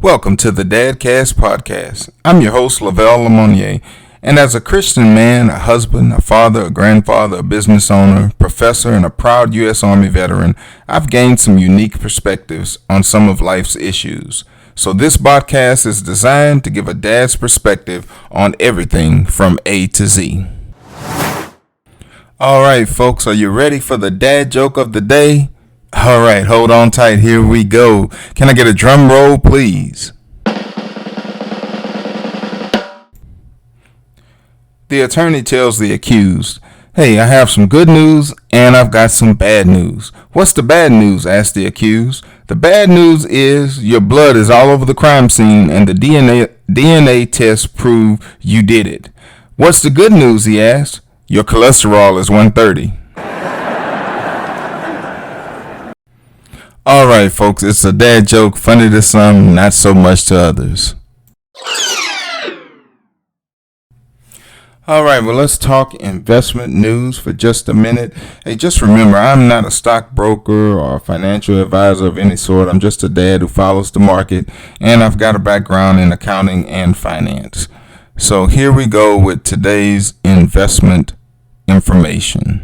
Welcome to the Dadcast Podcast. I'm your host, Lavelle Lemonnier, and as a Christian man, a husband, a father, a grandfather, a business owner, professor, and a proud U.S. Army veteran, I've gained some unique perspectives on some of life's issues. So this podcast is designed to give a dad's perspective on everything from A to Z. All right, folks, are you ready for the dad joke of the day? All right, hold on tight. Here we go. Can I get a drum roll, please? The attorney tells the accused, "Hey, I have some good news and I've got some bad news." "What's the bad news?" asked the accused. "The bad news is your blood is all over the crime scene and the DNA tests prove you did it." "What's the good news?" he asked. "Your cholesterol is 130. All right, folks, it's a dad joke, funny to some, not so much to others. All right, well, let's talk investment news for just a minute. Hey, just remember, I'm not a stockbroker or a financial advisor of any sort. I'm just a dad who follows the market, and I've got a background in accounting and finance. So here we go with today's investment information.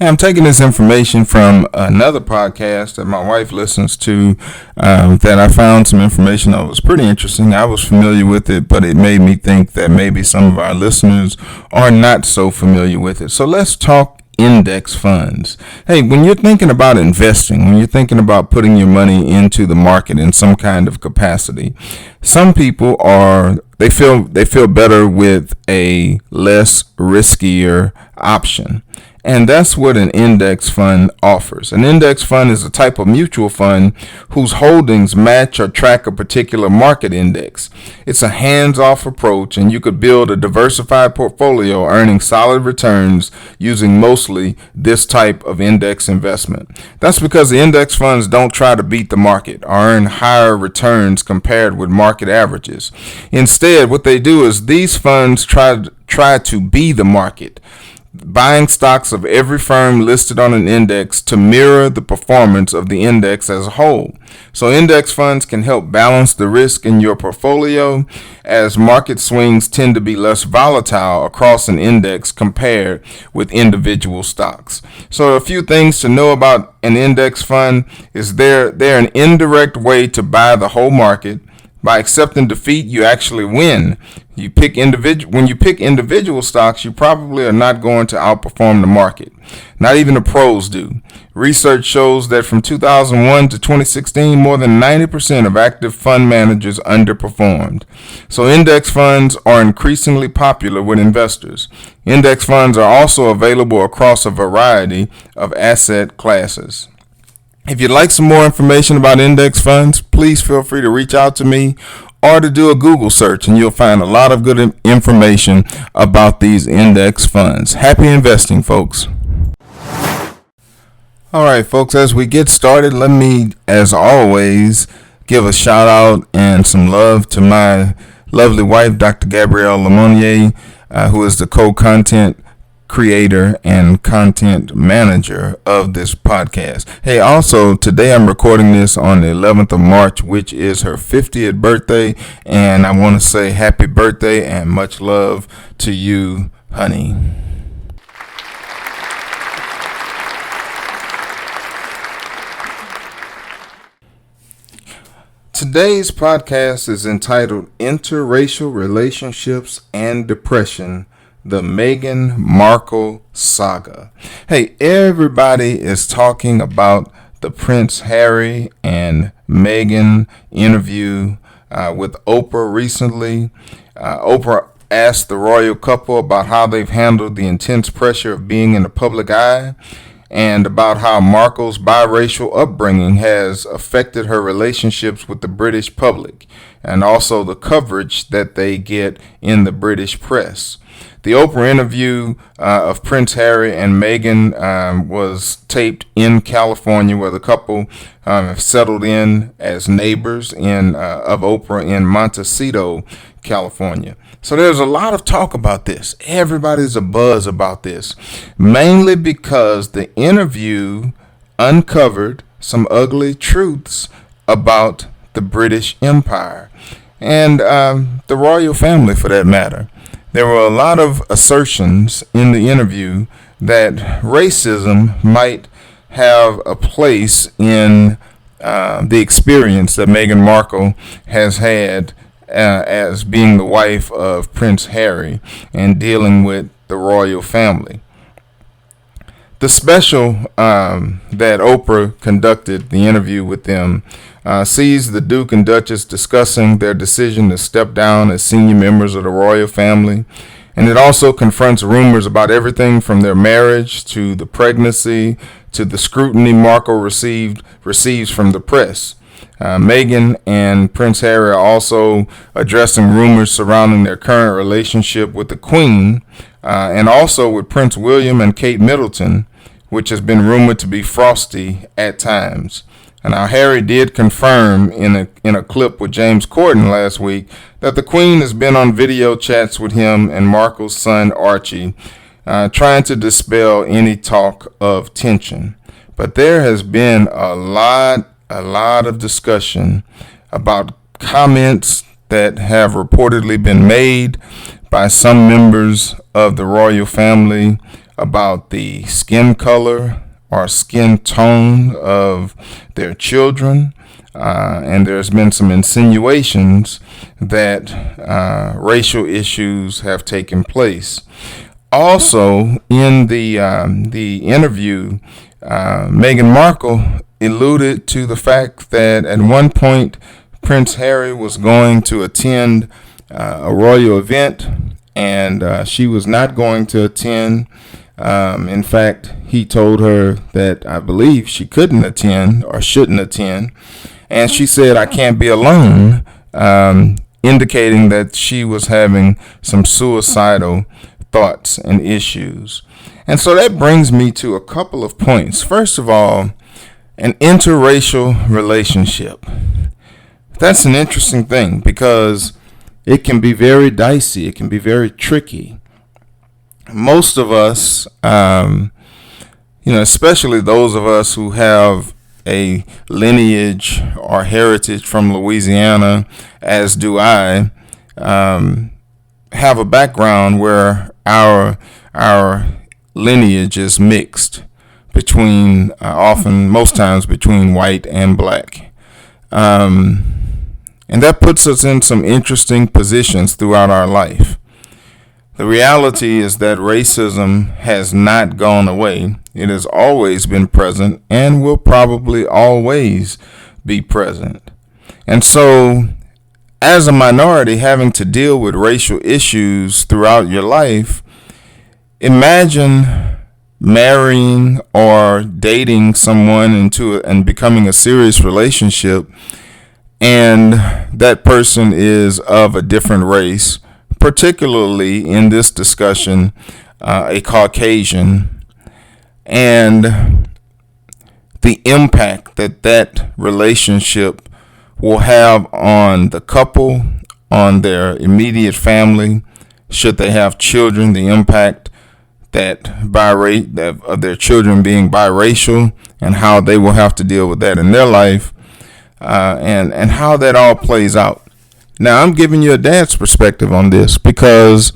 And I'm taking this information from another podcast that my wife listens to that I found some information that was pretty interesting. I was familiar with it, but it made me think that maybe some of our listeners are not so familiar with it. So let's talk index funds. Hey, when you're thinking about investing, when you're thinking about putting your money into the market in some kind of capacity, some people they feel better with a less riskier option. And that's what an index fund offers. An index fund is a type of mutual fund whose holdings match or track a particular market index. It's a hands-off approach, and you could build a diversified portfolio earning solid returns using mostly this type of index investment. That's because the index funds don't try to beat the market or earn higher returns compared with market averages. Instead, what they do is these funds try to be the market, buying stocks of every firm listed on an index to mirror the performance of the index as a whole. So index funds can help balance the risk in your portfolio, as market swings tend to be less volatile across an index compared with individual stocks. So a few things to know about an index fund is they're an indirect way to buy the whole market. By accepting defeat, you actually win. When you pick individual stocks, you probably are not going to outperform the market. Not even the pros do. Research shows that from 2001 to 2016, more than 90% of active fund managers underperformed. So index funds are increasingly popular with investors. Index funds are also available across a variety of asset classes. If you'd like some more information about index funds, please feel free to reach out to me or to do a Google search, and you'll find a lot of good information about these index funds. Happy investing, folks. All right, folks, as we get started, let me, as always, give a shout out and some love to my lovely wife, Dr. Gabrielle Lemonnier, who is the co-content creator and content manager of this podcast. Hey, also today I'm recording this on the 11th of March, which is her 50th birthday, and I want to say happy birthday and much love to you, honey. Today's podcast is entitled Interracial Relationships and Depression: The Meghan Markle Saga. Hey, everybody is talking about the Prince Harry and Meghan interview with Oprah recently. Oprah asked the royal couple about how they've handled the intense pressure of being in the public eye, and about how Markle's biracial upbringing has affected her relationships with the British public, and also the coverage that they get in the British press. The Oprah interview of Prince Harry and Meghan was taped in California, where the couple have settled in as neighbors of Oprah in Montecito, California. So there's a lot of talk about this. Everybody's abuzz about this, mainly because the interview uncovered some ugly truths about the British Empire and the royal family, for that matter. There were a lot of assertions in the interview that racism might have a place in the experience that Meghan Markle has had as being the wife of Prince Harry and dealing with the royal family. The special that Oprah conducted, the interview with them, sees the Duke and Duchess discussing their decision to step down as senior members of the royal family. And it also confronts rumors about everything from their marriage to the pregnancy to the scrutiny Markle receives from the press. Meghan and Prince Harry are also addressing rumors surrounding their current relationship with the Queen and also with Prince William and Kate Middleton, which has been rumored to be frosty at times. And now Harry did confirm in a clip with James Corden last week that the Queen has been on video chats with him and Markle's son Archie, trying to dispel any talk of tension. But there has been a lot of discussion about comments that have reportedly been made by some members of the royal family about the skin color or skin tone of their children, and there's been some insinuations that racial issues have taken place. Also, in the interview, Meghan Markle alluded to the fact that at one point Prince Harry was going to attend a royal event, and she was not going to attend. In fact, he told her that I believe she couldn't attend or shouldn't attend. And she said, "I can't be alone," indicating that she was having some suicidal thoughts and issues. And so that brings me to a couple of points. First of all, an interracial relationship. That's an interesting thing because it can be very dicey. It can be very tricky. Most of us, especially those of us who have a lineage or heritage from Louisiana, as do I, have a background where our lineage is mixed between, most times between white and black. And that puts us in some interesting positions throughout our life. The reality is that racism has not gone away. It has always been present and will probably always be present. And so, as a minority having to deal with racial issues throughout your life, imagine marrying or dating someone and becoming a serious relationship, and that person is of a different race, particularly in this discussion, a Caucasian, and the impact that relationship will have on the couple, on their immediate family, should they have children, the impact that of their children being biracial, and how they will have to deal with that in their life, and how that all plays out. Now, I'm giving you a dad's perspective on this because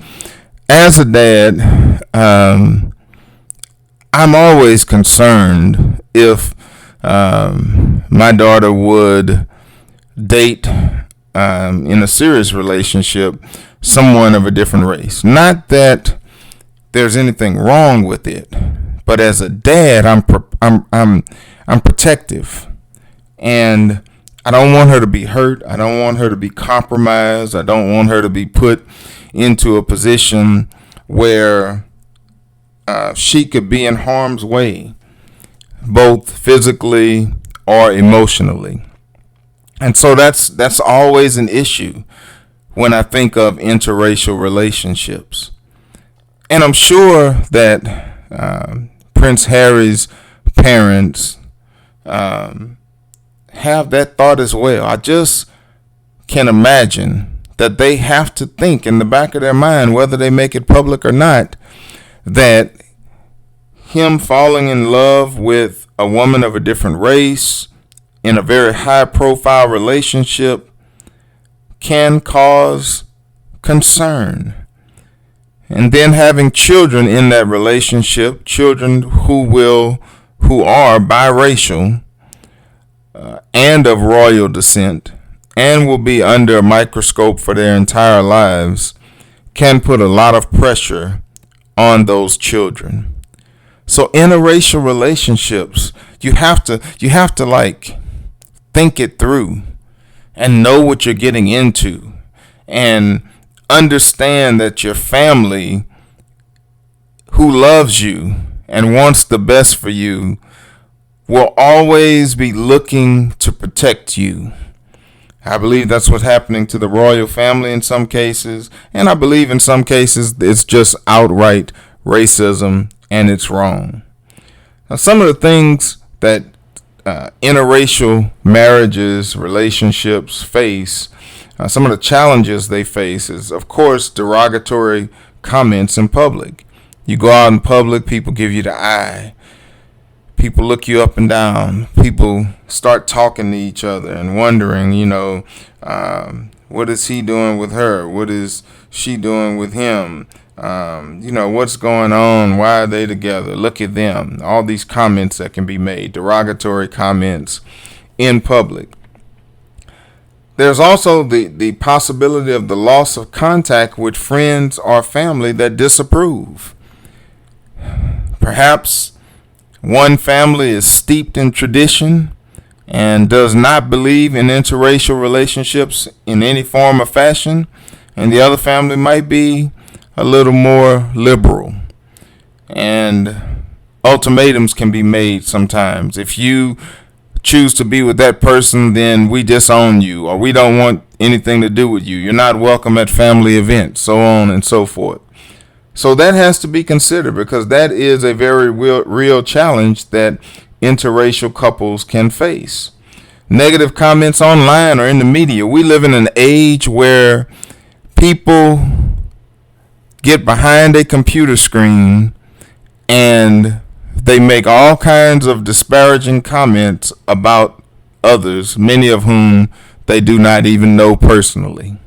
as a dad, I'm always concerned if my daughter would date in a serious relationship someone of a different race. Not that there's anything wrong with it, but as a dad, I'm protective, and I don't want her to be hurt. I don't want her to be compromised. I don't want her to be put into a position where she could be in harm's way, both physically or emotionally. And so that's always an issue when I think of interracial relationships. And I'm sure that Prince Harry's parents have that thought as well. I just can imagine that they have to think in the back of their mind, whether they make it public or not, that him falling in love with a woman of a different race in a very high profile relationship can cause concern. And then having children in that relationship, children who are biracial and of royal descent and will be under a microscope for their entire lives, can put a lot of pressure on those children. So interracial relationships, you have to like think it through and know what you're getting into and understand that your family who loves you and wants the best for you will always be looking to protect you. I believe that's what's happening to the royal family in some cases, and I believe in some cases it's just outright racism and it's wrong. Now, some of the things that interracial marriages, relationships face, some of the challenges they face is, of course, derogatory comments in public. You go out in public, people give you the eye. People look you up and down. People start talking to each other and wondering, what is he doing with her? What is she doing with him? What's going on? Why are they together? Look at them. All these comments that can be made, derogatory comments in public. There's also the possibility of the loss of contact with friends or family that disapprove. Perhaps one family is steeped in tradition and does not believe in interracial relationships in any form or fashion, and the other family might be a little more liberal. And ultimatums can be made sometimes. If you choose to be with that person, then we disown you, or we don't want anything to do with you. You're not welcome at family events, so on and so forth. So that has to be considered, because that is a very real challenge that interracial couples can face. Negative comments online or in the media. We live in an age where people get behind a computer screen and they make all kinds of disparaging comments about others, many of whom they do not even know personally.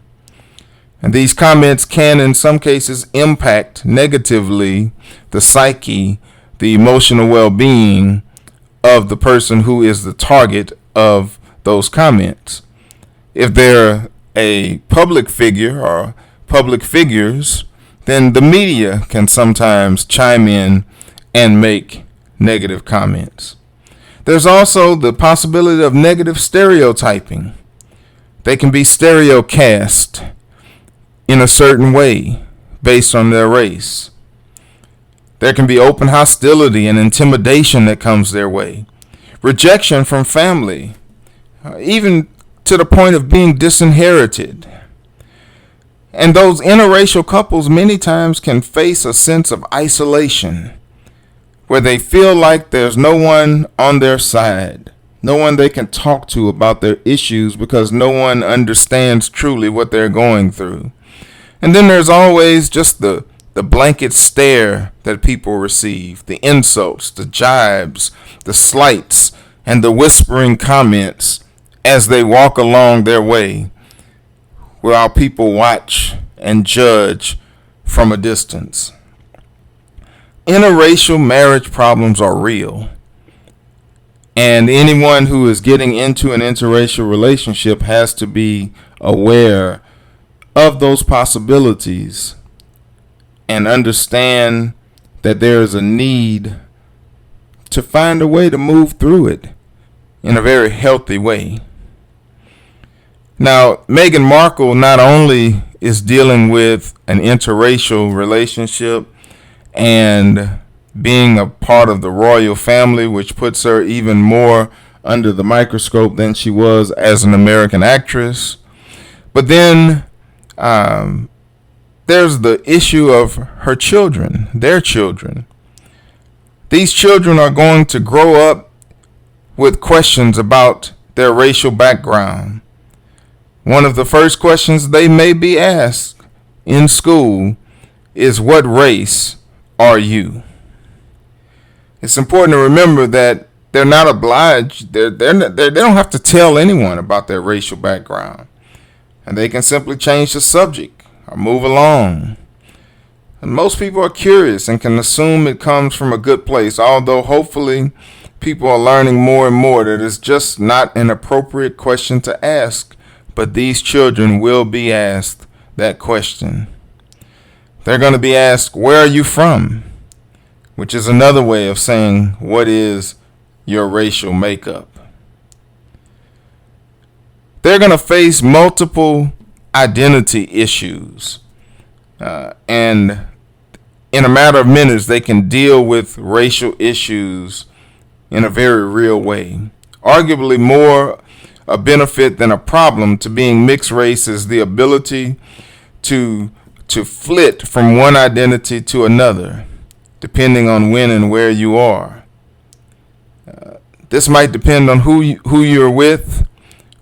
And these comments can, in some cases, impact negatively the psyche, the emotional well-being of the person who is the target of those comments. If they're a public figure or public figures, then the media can sometimes chime in and make negative comments. There's also the possibility of negative stereotyping. They can be stereocast in a certain way based on their race. There can be open hostility and intimidation that comes their way. Rejection from family, even to the point of being disinherited. And those interracial couples many times can face a sense of isolation, where they feel like there's no one on their side, no one they can talk to about their issues, because no one understands truly what they're going through. And then there's always just the blanket stare that people receive, the insults, the jibes, the slights, and the whispering comments as they walk along their way, while people watch and judge from a distance. Interracial marriage problems are real. And anyone who is getting into an interracial relationship has to be aware of those possibilities and understand that there is a need to find a way to move through it in a very healthy way. Now, Meghan Markle not only is dealing with an interracial relationship and being a part of the royal family, which puts her even more under the microscope than she was as an American actress, but then there's the issue of her children, their children. These children are going to grow up with questions about their racial background. One of the first questions they may be asked in school is, what race are you? It's important to remember that they're not obliged. They don't have to tell anyone about their racial background, and they can simply change the subject or move along. And most people are curious and can assume it comes from a good place, although hopefully people are learning more and more that it's just not an appropriate question to ask, but these children will be asked that question. They're going to be asked, where are you from? Which is another way of saying, what is your racial makeup? They're going to face multiple identity issues. And in a matter of minutes, they can deal with racial issues in a very real way. Arguably more a benefit than a problem to being mixed race is the ability to flit from one identity to another, depending on when and where you are. This might depend on who you're with,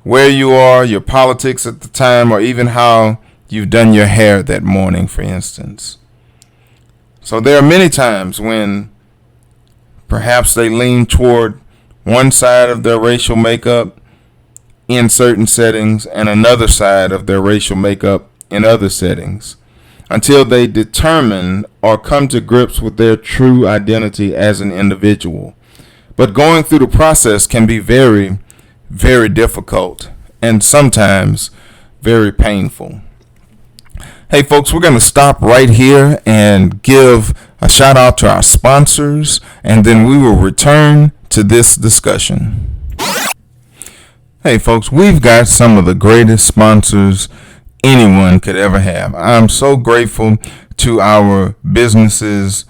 where you are, your politics at the time, or even how you've done your hair that morning, for instance. So there are many times when perhaps they lean toward one side of their racial makeup in certain settings and another side of their racial makeup in other settings, until they determine or come to grips with their true identity as an individual. But going through the process can be very, very difficult and sometimes very painful. Hey folks, we're going to stop right here and give a shout out to our sponsors, and then we will return to this discussion. Hey folks, we've got some of the greatest sponsors anyone could ever have. I'm so grateful to our businesses,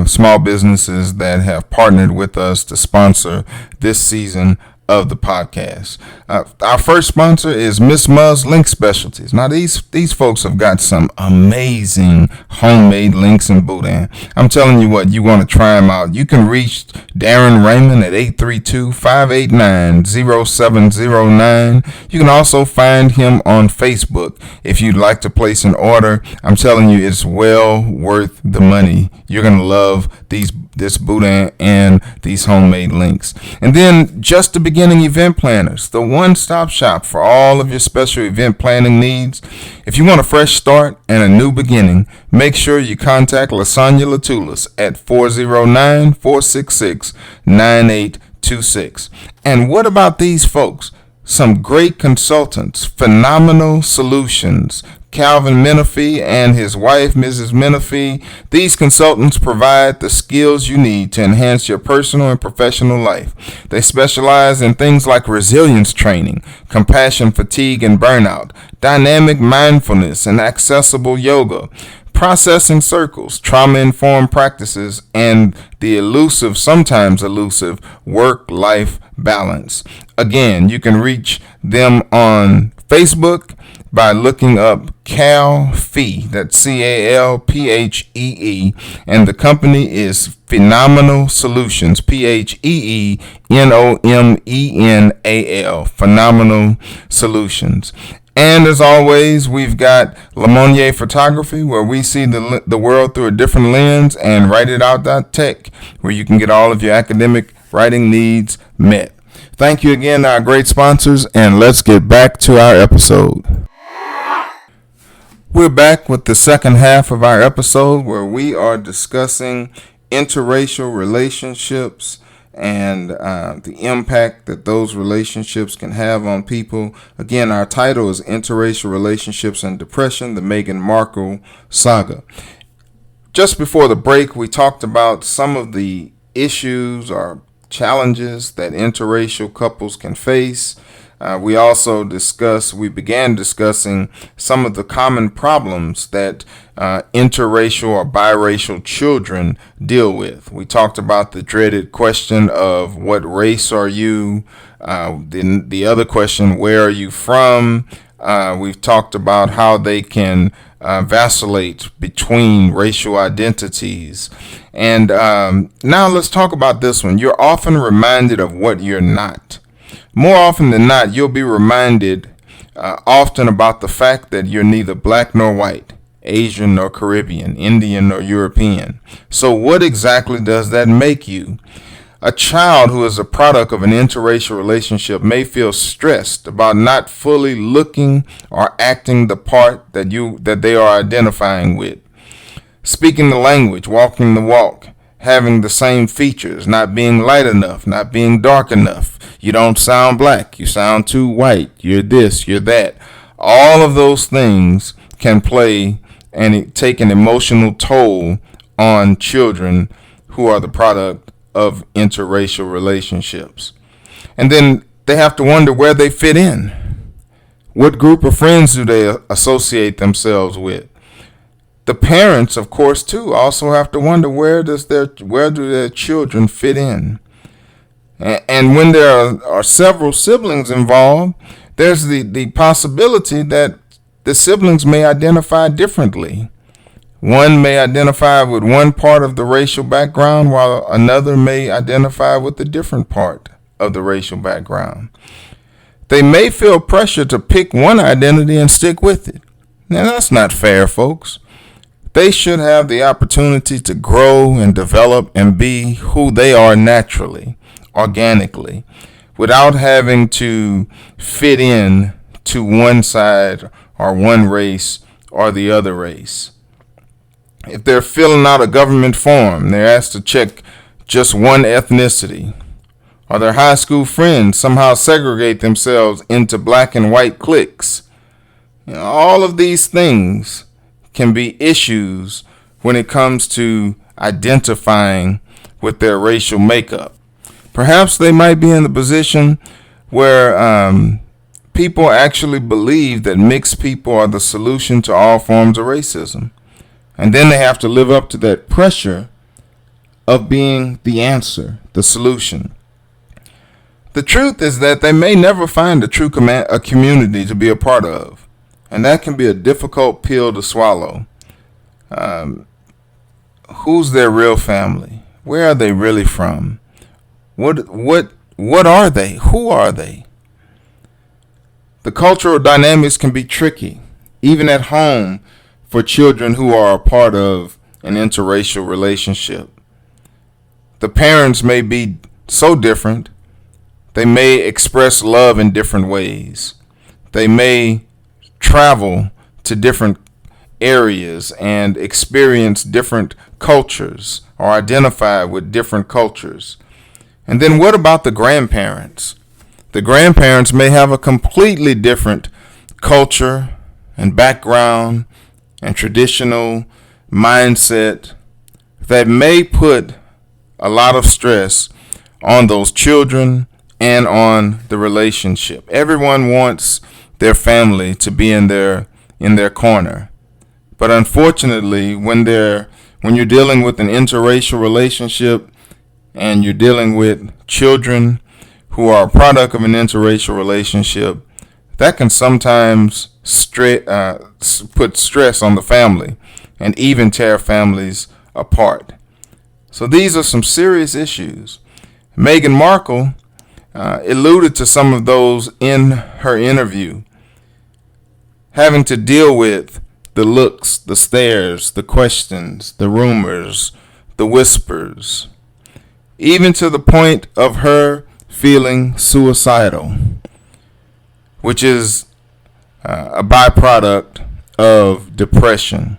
small businesses that have partnered with us to sponsor this season of the podcast. Our first sponsor is Miss Muslin Specialties. Now these folks have got some amazing homemade links in Boudin. I'm telling you what, you want to try them out. You can reach Darren Raymond at 832-589-0709. You can also find him on Facebook if you'd like to place an order. I'm telling you, it's well worth the money. You're going to love this Boudin and these homemade links. And then just the beginning event planners, the one-stop shop for all of your special event planning needs. If you want a fresh start and a new beginning, make sure you contact Lasagna Latulis at 409-466-9826. And what about these folks? Some great consultants, phenomenal solutions. Calvin Menifee and his wife, Mrs. Menifee. These consultants provide the skills you need to enhance your personal and professional life. They specialize in things like resilience training, compassion, fatigue, and burnout, dynamic mindfulness, and accessible yoga, processing circles, trauma-informed practices, and the sometimes elusive, work-life balance. Again, you can reach them on Facebook by looking up CalPhee, that's CalPhee, and the company is Phenomenal Solutions, PHEENOMENAL, Phenomenal Solutions. And as always, we've got Lemonnier Photography, where we see the world through a different lens, and WriteItOut.tech, where you can get all of your academic writing needs met. Thank you again to our great sponsors, and let's get back to our episode. We're back with the second half of our episode, where we are discussing interracial relationships and the impact that those relationships can have on people. Again, our title is Interracial Relationships and Depression, the Meghan Markle Saga. Just before the break, we talked about some of the issues or challenges that interracial couples can face. We began discussing some of the common problems that interracial or biracial children deal with. We talked about the dreaded question of what race are you? Then the other question, where are you from? We've talked about how they can vacillate between racial identities. And now let's talk about this one. You're often reminded of what you're not. More often than not, you'll be reminded often about the fact that you're neither black nor white, Asian nor Caribbean, Indian nor European. So what exactly does that make you? A child who is a product of an interracial relationship may feel stressed about not fully looking or acting the part that they are identifying with. Speaking the language, walking the walk, having the same features, not being light enough, not being dark enough. You don't sound black, you sound too white, you're this, you're that. All of those things can play and take an emotional toll on children who are the product of interracial relationships. And then they have to wonder where they fit in. What group of friends do they associate themselves with? The parents, of course, too, also have to wonder where do their children fit in. And when there are several siblings involved, there's the possibility that the siblings may identify differently. One may identify with one part of the racial background, while another may identify with a different part of the racial background. They may feel pressure to pick one identity and stick with it. Now, that's not fair, folks. They should have the opportunity to grow and develop and be who they are naturally, organically, without having to fit in to one side or one race or the other race. If they're filling out a government form, they're asked to check just one ethnicity, or their high school friends somehow segregate themselves into black and white cliques. All of these things can be issues when it comes to identifying with their racial makeup. Perhaps they might be in the position where people actually believe that mixed people are the solution to all forms of racism. And then they have to live up to that pressure of being the answer, the solution. The truth is that they may never find a true community to be a part of. And that can be a difficult pill to swallow. Who's their real family? Where are they really from? What are they? Who are they? The cultural dynamics can be tricky, even at home, for children who are a part of an interracial relationship. The parents may be so different. They may express love in different ways. They may travel to different areas and experience different cultures or identify with different cultures. And then what about the grandparents? The grandparents may have a completely different culture and background and traditional mindset that may put a lot of stress on those children and on the relationship. Everyone wants their family to be in their corner. But unfortunately, when you're dealing with an interracial relationship and you're dealing with children who are a product of an interracial relationship, that can sometimes put stress on the family and even tear families apart. So these are some serious issues. Meghan Markle alluded to some of those in her interview, having to deal with the looks, the stares, the questions, the rumors, the whispers, even to the point of her feeling suicidal, which is a byproduct of depression.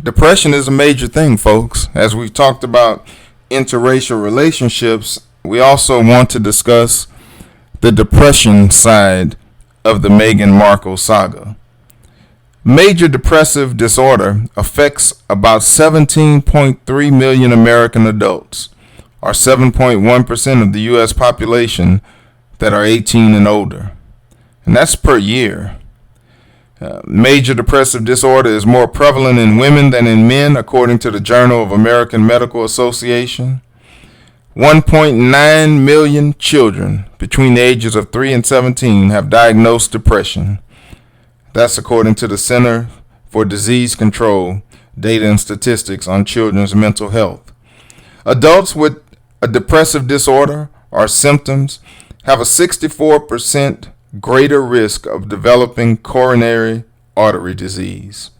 Depression is a major thing, folks. As we've talked about interracial relationships, we also want to discuss the depression side of the Meghan Markle saga. Major depressive disorder affects about 17.3 million American adults, or 7.1% of the U.S. population that are 18 and older. And that's per year. Major depressive disorder is more prevalent in women than in men, according to the Journal of American Medical Association. 1.9 million children between the ages of 3 and 17 have diagnosed depression. That's according to the Center for Disease Control, Data and Statistics on Children's Mental Health. Adults with a depressive disorder or symptoms have a 64% greater risk of developing coronary artery disease.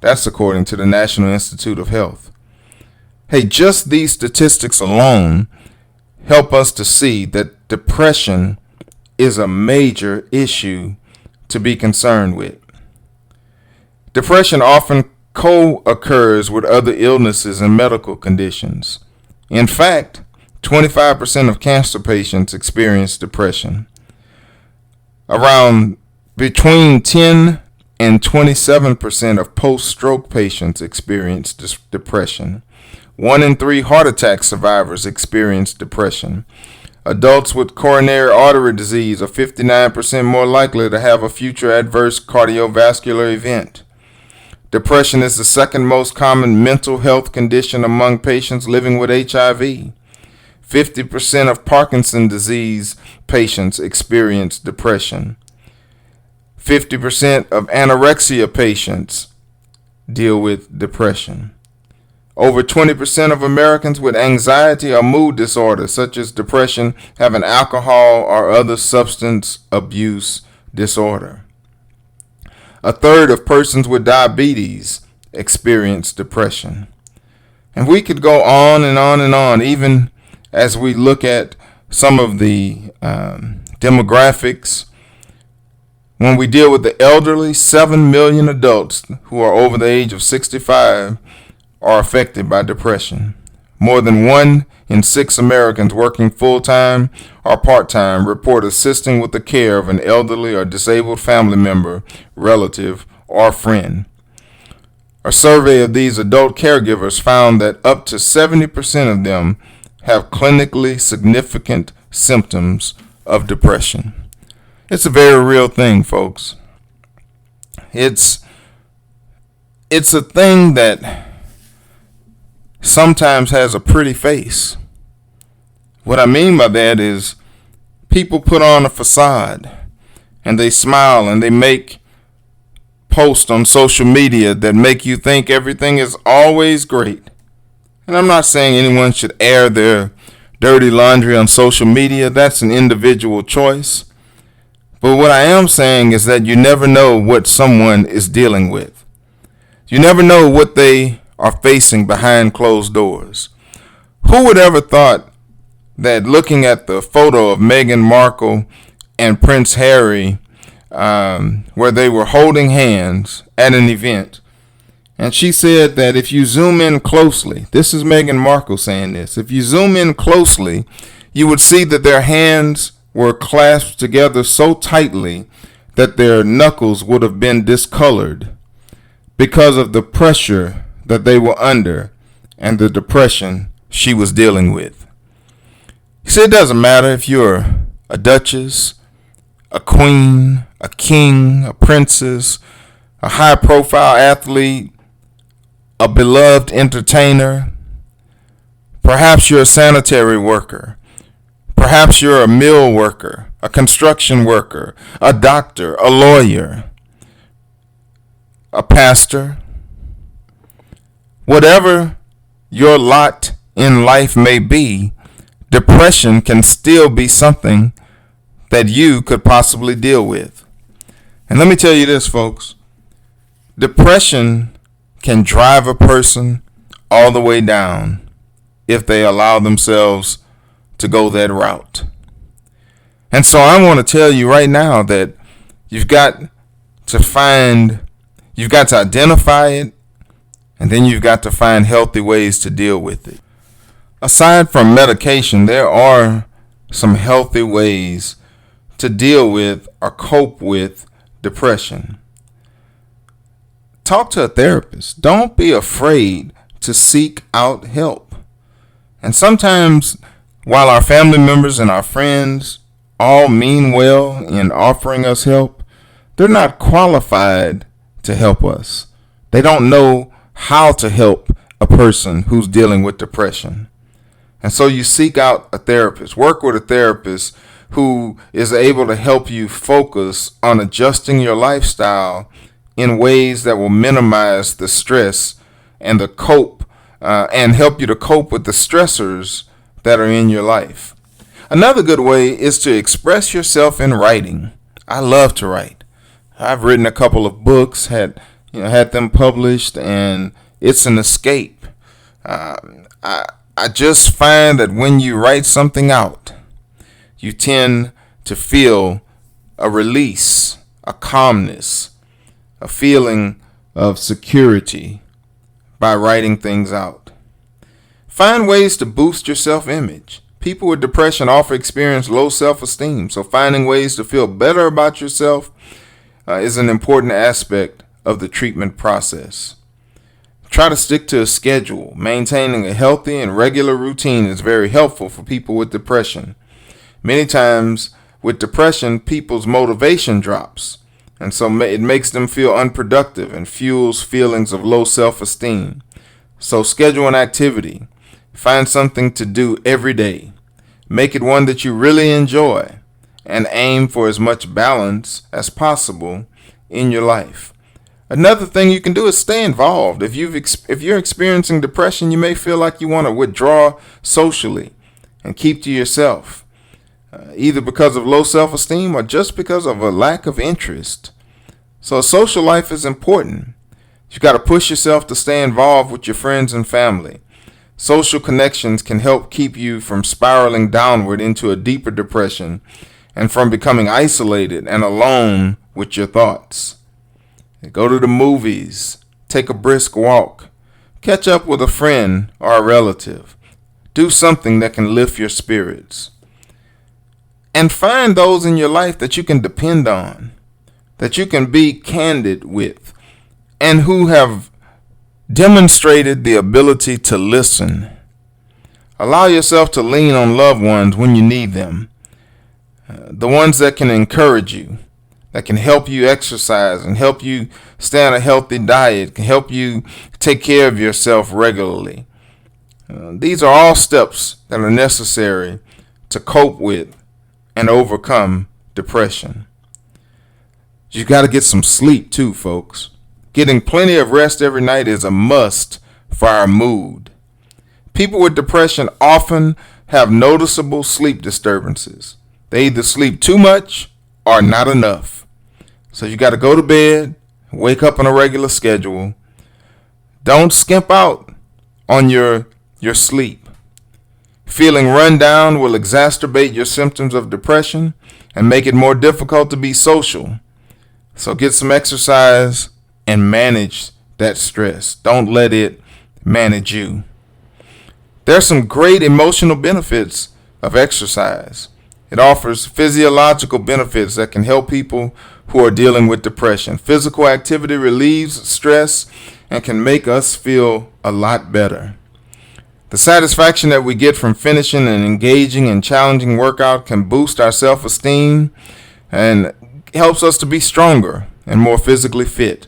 That's according to the National Institute of Health. Hey, just these statistics alone help us to see that depression is a major issue to be concerned with. Depression often co-occurs with other illnesses and medical conditions. In fact, 25% of cancer patients experience depression. Around between 10 and 27% of post-stroke patients experience depression. 1 in 3 heart attack survivors experience depression. Adults with coronary artery disease are 59% more likely to have a future adverse cardiovascular event. Depression is the second most common mental health condition among patients living with HIV. 50% of Parkinson's disease patients experience depression. 50% of anorexia patients deal with depression. Over 20% of Americans with anxiety or mood disorders such as depression have an alcohol or other substance abuse disorder. A third of persons with diabetes experience depression. And we could go on and on and on, even as we look at some of the demographics. When we deal with the elderly, 7 million adults who are over the age of 65 are affected by depression. More than 1 in 6 Americans working full-time or part-time report assisting with the care of an elderly or disabled family member, relative, or friend. A survey of these adult caregivers found that up to 70% of them have clinically significant symptoms of depression. It's a very real thing, folks. It's a thing that sometimes has a pretty face. What I mean by that is people put on a facade and they smile and they make posts on social media that make you think everything is always great. And I'm not saying anyone should air their dirty laundry on social media. That's an individual choice. But what I am saying is that you never know what someone is dealing with. You never know what they are facing behind closed doors. Who would ever thought that looking at the photo of Meghan Markle and Prince Harry, where they were holding hands at an event, and she said that if you zoom in closely, this is Meghan Markle saying this, if you zoom in closely, you would see that their hands were clasped together so tightly that their knuckles would have been discolored because of the pressure that they were under and the depression she was dealing with. You see, it doesn't matter if you're a duchess, a queen, a king, a princess, a high-profile athlete, a beloved entertainer. Perhaps you're a sanitary worker. Perhaps you're a mill worker, a construction worker, a doctor, a lawyer, a pastor. Whatever your lot in life may be, depression can still be something that you could possibly deal with. And let me tell you this, folks. Depression can drive a person all the way down if they allow themselves to go that route. And so I want to tell you right now that you've got to identify it, and then you've got to find healthy ways to deal with it. Aside from medication, there are some healthy ways to deal with or cope with depression. Talk to a therapist. Don't be afraid to seek out help. And sometimes, while our family members and our friends all mean well in offering us help, they're not qualified to help us. They don't know how to help a person who's dealing with depression. And so you seek out a therapist. Work with a therapist who is able to help you focus on adjusting your lifestyle in ways that will minimize the stress and and help you to cope with the stressors that are in your life. Another good way is to express yourself in writing. I love to write. I've written a couple of books, had them published, and it's an escape. I just find that when you write something out, you tend to feel a release, a calmness, a feeling of security by writing things out. Find ways to boost your self-image. People with depression often experience low self-esteem, so finding ways to feel better about yourself is an important aspect of the treatment process. Try to stick to a schedule. Maintaining a healthy and regular routine is very helpful for people with depression. Many times with depression, people's motivation drops, and so it makes them feel unproductive and fuels feelings of low self-esteem. So schedule an activity. Find something to do every day. Make it one that you really enjoy, and aim for as much balance as possible in your life. Another thing you can do is stay involved. If you're experiencing depression, you may feel like you want to withdraw socially and keep to yourself, either because of low self-esteem or just because of a lack of interest. So a social life is important. You got to push yourself to stay involved with your friends and family. Social connections can help keep you from spiraling downward into a deeper depression and from becoming isolated and alone with your thoughts. Go to the movies, take a brisk walk, catch up with a friend or a relative. Do something that can lift your spirits. And find those in your life that you can depend on, that you can be candid with, and who have demonstrated the ability to listen. Allow yourself to lean on loved ones when you need them. The ones that can encourage you, that can help you exercise and help you stay on a healthy diet, can help you take care of yourself regularly. These are all steps that are necessary to cope with and overcome depression. You got to get some sleep too, folks. Getting plenty of rest every night is a must for our mood. People with depression often have noticeable sleep disturbances. They either sleep too much or not enough. So you got to go to bed, wake up on a regular schedule. Don't skimp out on your sleep. Feeling run down will exacerbate your symptoms of depression and make it more difficult to be social. So get some exercise and manage that stress. Don't let it manage you. There are some great emotional benefits of exercise. It offers physiological benefits that can help people who are dealing with depression. Physical activity relieves stress and can make us feel a lot better. The satisfaction that we get from finishing an engaging and challenging workout can boost our self-esteem and helps us to be stronger and more physically fit.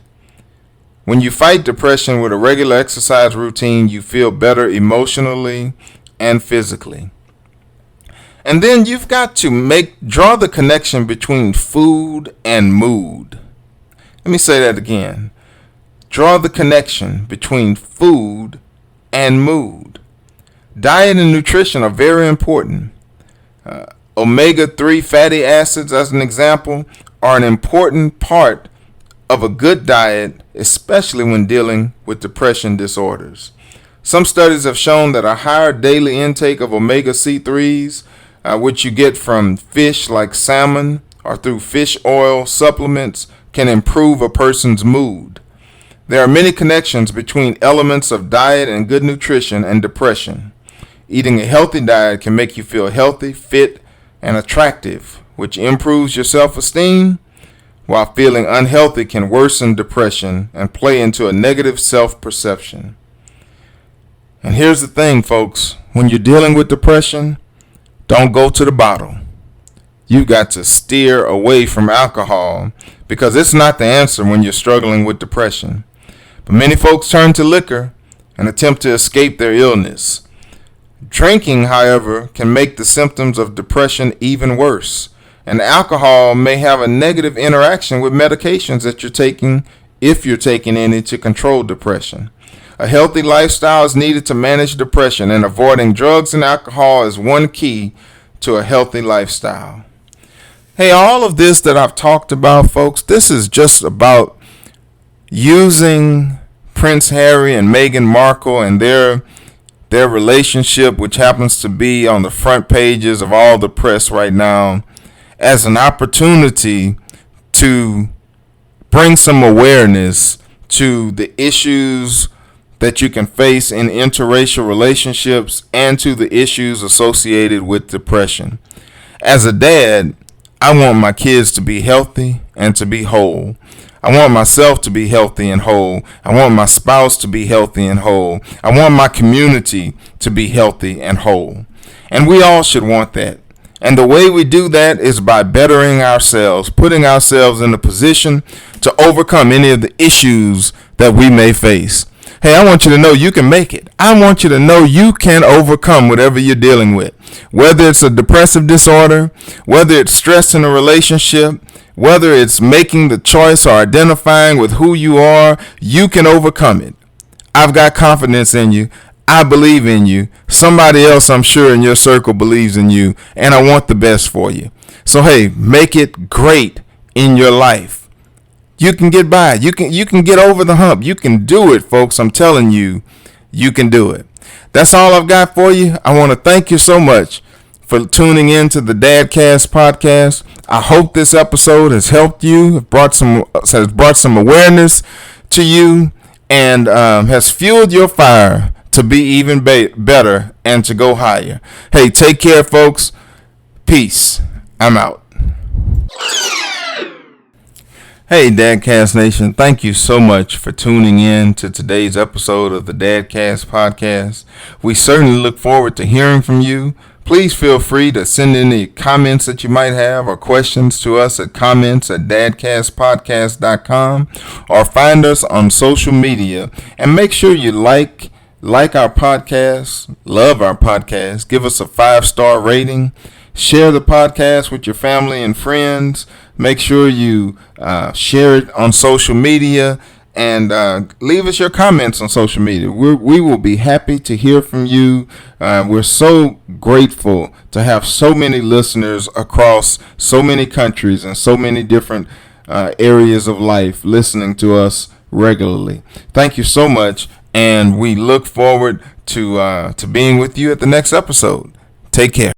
When you fight depression with a regular exercise routine, you feel better emotionally and physically. And then you've got to draw the connection between food and mood. Let me say that again. Draw the connection between food and mood. Diet and nutrition are very important. Omega-3 fatty acids, as an example, are an important part of a good diet, especially when dealing with depression disorders. Some studies have shown that a higher daily intake of omega-3s, which you get from fish like salmon or through fish oil supplements, can improve a person's mood. There are many connections between elements of diet and good nutrition and depression. Eating a healthy diet can make you feel healthy, fit, and attractive, which improves your self-esteem, while feeling unhealthy can worsen depression and play into a negative self-perception. And here's the thing, folks. When you're dealing with depression, don't go to the bottle. You've got to steer away from alcohol because it's not the answer when you're struggling with depression. But many folks turn to liquor and attempt to escape their illness. Drinking, however, can make the symptoms of depression even worse. And alcohol may have a negative interaction with medications that you're taking, if you're taking any, to control depression. A healthy lifestyle is needed to manage depression, and avoiding drugs and alcohol is one key to a healthy lifestyle. Hey, all of this that I've talked about, folks, this is just about using Prince Harry and Meghan Markle and their their relationship, which happens to be on the front pages of all the press right now, as an opportunity to bring some awareness to the issues that you can face in interracial relationships and to the issues associated with depression. As a dad, I want my kids to be healthy and to be whole. I want myself to be healthy and whole. I want my spouse to be healthy and whole. I want my community to be healthy and whole. And we all should want that. And the way we do that is by bettering ourselves, putting ourselves in a position to overcome any of the issues that we may face. Hey, I want you to know you can make it. I want you to know you can overcome whatever you're dealing with. Whether it's a depressive disorder, whether it's stress in a relationship, whether it's making the choice or identifying with who you are, you can overcome it. I've got confidence in you. I believe in you. Somebody else, I'm sure, in your circle believes in you, and I want the best for you. So, hey, make it great in your life. You can get by. You can get over the hump. You can do it, folks. I'm telling you, you can do it. That's all I've got for you. I want to thank you so much for tuning in to the Dadcast podcast. I hope this episode has helped you, has brought some awareness to you, and has fueled your fire to be even better and to go higher. Hey, take care, folks. Peace. I'm out. Hey, Dadcast Nation, thank you so much for tuning in to today's episode of the Dadcast podcast. We certainly look forward to hearing from you. Please feel free to send any comments that you might have or questions to us at comments@dadcastpodcast.com or find us on social media. And make sure you like our podcast, love our podcast, give us a 5-star rating, share the podcast with your family and friends. Make sure you share it on social media and leave us your comments on social media. We will be happy to hear from you. We're so grateful to have so many listeners across so many countries and so many different areas of life listening to us regularly. Thank you so much, and we look forward to being with you at the next episode. Take care.